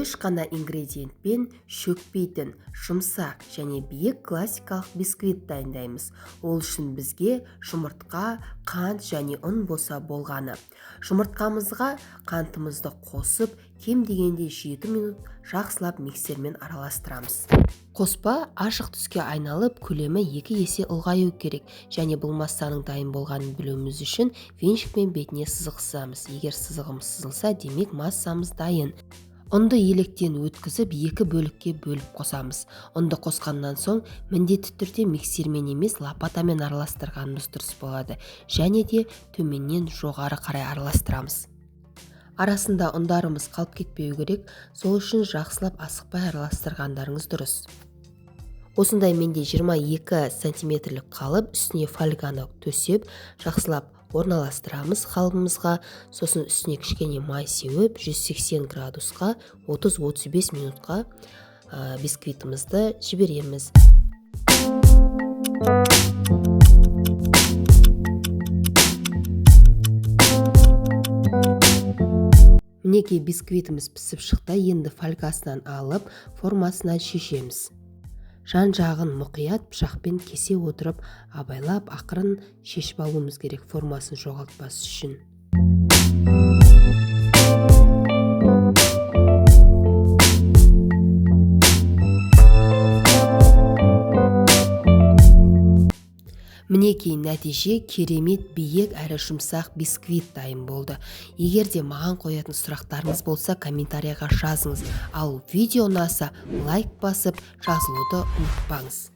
үш қана ингредиентпен шөкпейтін, жұмсақ және биік классикалық бисквит дайындаймыз. Ол үшін бізге жұмыртқа, қант және ұн болса болғаны. Жұмыртқамызға қантымызды қосып, кем дегенде 7 минут жақсылап миксермен араластырамыз. Қоспа ашық түске айналып, көлемі 2 есе ұлғаю керек және бұл массаның дайын болғанын білуіміз үшін венчикпен бетіне сызық сызамыз. Егер сызығымыз сызылса, демек массамыз дайын. Ұнды електен өткізіп, 2 бөлікке бөліп қосамыз. Ұнды қосқаннан соң міндетті түрде миксермен емес, лопатамен араластырғанымыз дұрыс болады. Және де төменнен жоғары қарай араластырамыз. Арасында ұндарымыз қалып кетпеу керек, сол үшін жақсылап асықпай араластырғандарыңыз дұрыс. Осындай менде 22 сантиметрлік қалып, үстіне фольганы төсеп, жақсылап орналастырамыз қалыбымызға. Сосын үстіне кішкене май сеуіп, 180 градусқа 30-35 минутқа бисквитімізді жібереміз. Мінекей бисквитіміз пісіп шықты, енді фольгасынан алып, формасынан шешеміз. Жан жағын мұқият пышақпен кесе отырып, абайлап ақырын шешіп алуымыз керек, формасын жоғалтпас үшін. Мінекей нәтиже керемет биік әрі жұмсақ бисквит дайын болды. Егер де маған қоятын сұрақтарыңыз болса, комментарияға жазыңыз. Ал видео ұнаса, лайк басып, жазылуды ұмытпаңыз.